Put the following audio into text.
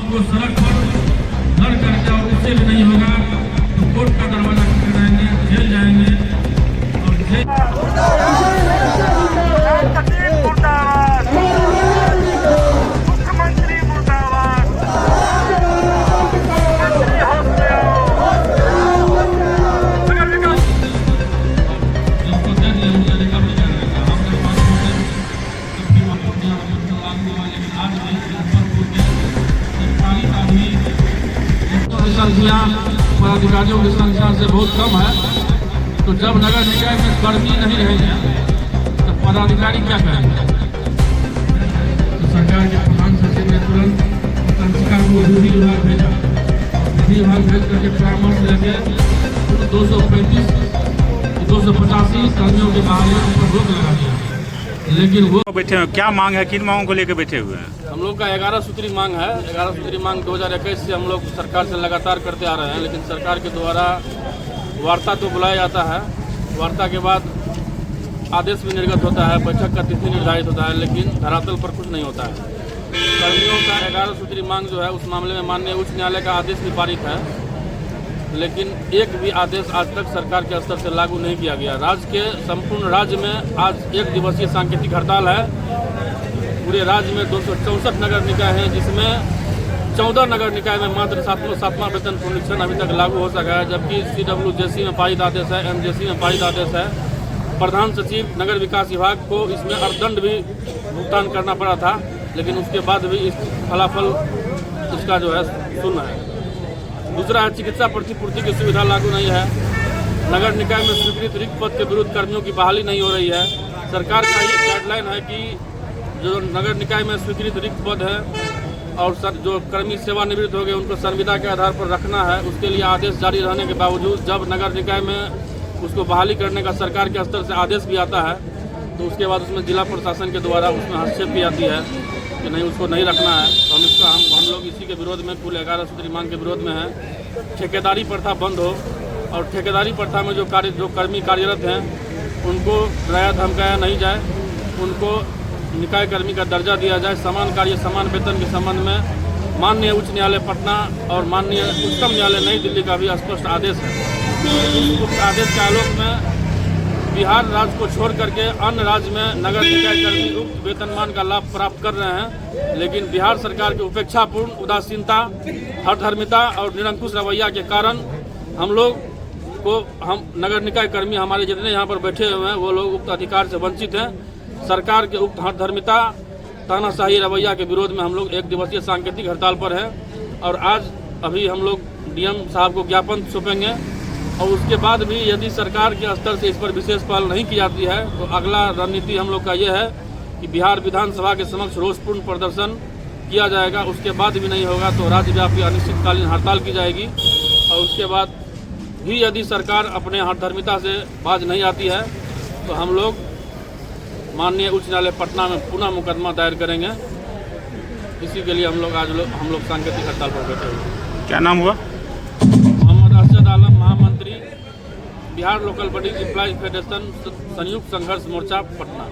को सड़क पर लड़ करके और उससे भी नहीं होगा तो कोर्ट का दरवाजा खटखटाएंगे, जेल जाएंगे और मुख्यमंत्री मुर्दाबाद, संख्या पदाधिकारियों की संख्या से बहुत कम है। तो जब नगर निकाय में कर्मी नहीं रहेंगे तो पदाधिकारी क्या करेंगे? तो सरकार के प्रधान सचिव ने तुरंत तंत्रिका को विधि विभाग भेजा। विधि विभाग भेज करके परामर्श लेके 285 कर्मियों के बहाली पर रोक लगा दिया। लेकिन वो बैठे हुए क्या मांग है, किन मांगों को लेकर बैठे हुए हैं? हम लोग का 11 सूत्री मांग है। 11 सूत्री मांग 2021 से हम लोग सरकार से लगातार करते आ रहे हैं, लेकिन सरकार के द्वारा वार्ता तो बुलाया जाता है। वार्ता के बाद आदेश भी निर्गत होता है, बैठक का तिथि निर्धारित होता है, लेकिन धरातल पर कुछ नहीं होता है। कर्मियों का 11 सूत्री मांग जो है उस मामले में माननीय उच्च न्यायालय का आदेश भी पारित है, लेकिन एक भी आदेश आज तक सरकार के स्तर से लागू नहीं किया गया। राज्य के संपूर्ण राज्य में आज 1 दिवसीय सांकेतिक हड़ताल है। पूरे राज्य में 264 नगर निकाय हैं, जिसमें 14 नगर निकाय में मात्र 7वां वेतन पुनरीक्षण अभी तक लागू हो सका है, जबकि CWJC में पारित आदेश है, MJC में पारित आदेश है। प्रधान सचिव नगर विकास विभाग को इसमें अर्थदंड भी भुगतान करना पड़ा था, लेकिन उसके बाद भी इस फलाफल इसका जो है शून्य है। दूसरा है चिकित्सा प्रतिपूर्ति की सुविधा लागू नहीं है। नगर निकाय में स्वीकृत रिक्त पद के विरुद्ध कर्मियों की बहाली नहीं हो रही है। सरकार का ये गाइडलाइन है कि जो नगर निकाय में स्वीकृत रिक्त पद है और जो कर्मी सेवानिवृत्त हो गए उनको संविदा के आधार पर रखना है। उसके लिए आदेश जारी रहने के बावजूद जब नगर निकाय में उसको बहाली करने का सरकार के स्तर से आदेश भी आता है, तो उसके बाद उसमें जिला प्रशासन के द्वारा उसमें हस्तक्षेप की जाती है कि नहीं, उसको नहीं रखना है। तो हम लोग इसी के विरोध में, कुल 11 सूत्री मांग के विरोध में है। ठेकेदारी प्रथा बंद हो और ठेकेदारी प्रथा में जो कर्मी कार्यरत हैं उनको डराया धमकाया नहीं जाए, उनको निकाय कर्मी का दर्जा दिया जाए। समान कार्य समान वेतन के संबंध में माननीय उच्च न्यायालय पटना और माननीय उच्चतम न्यायालय नई दिल्ली का भी स्पष्ट आदेश है। उस आदेश के आलोक में बिहार राज्य को छोड़ करके अन्य राज्य में नगर निकाय कर्मी उक्त वेतनमान का लाभ प्राप्त कर रहे हैं, लेकिन बिहार सरकार की उपेक्षापूर्ण उदासीनता, हठधर्मिता और निरंकुश रवैया के कारण हम नगर निकाय कर्मी हमारे जितने यहाँ पर बैठे हुए हैं वो लोग उक्त अधिकार से वंचित हैं। सरकार के उक्त हठधर्मिता, तानाशाही रवैया के विरोध में हम लोग 1 दिवसीय सांकेतिक हड़ताल पर हैं और आज अभी हम लोग DM साहब को ज्ञापन सौंपेंगे और उसके बाद भी यदि सरकार के स्तर से इस पर विशेष पहल नहीं की जाती है तो अगला रणनीति हम लोग का ये है कि बिहार विधानसभा के समक्ष रोषपूर्ण प्रदर्शन किया जाएगा। उसके बाद भी नहीं होगा तो राज्यव्यापी अनिश्चितकालीन हड़ताल की जाएगी और उसके बाद भी यदि सरकार अपने हठधर्मिता से बाज नहीं आती है तो हम लोग माननीय उच्च न्यायालय पटना में पुनः मुकदमा दायर करेंगे। इसी के लिए हम लोग सांकेतिक हड़ताल पर बैठे हुए। क्या नाम हुआ? मोहम्मद अरशद आलम, महामंत्री, Bihar local body employees federation, संयुक्त संघर्ष मोर्चा, पटना।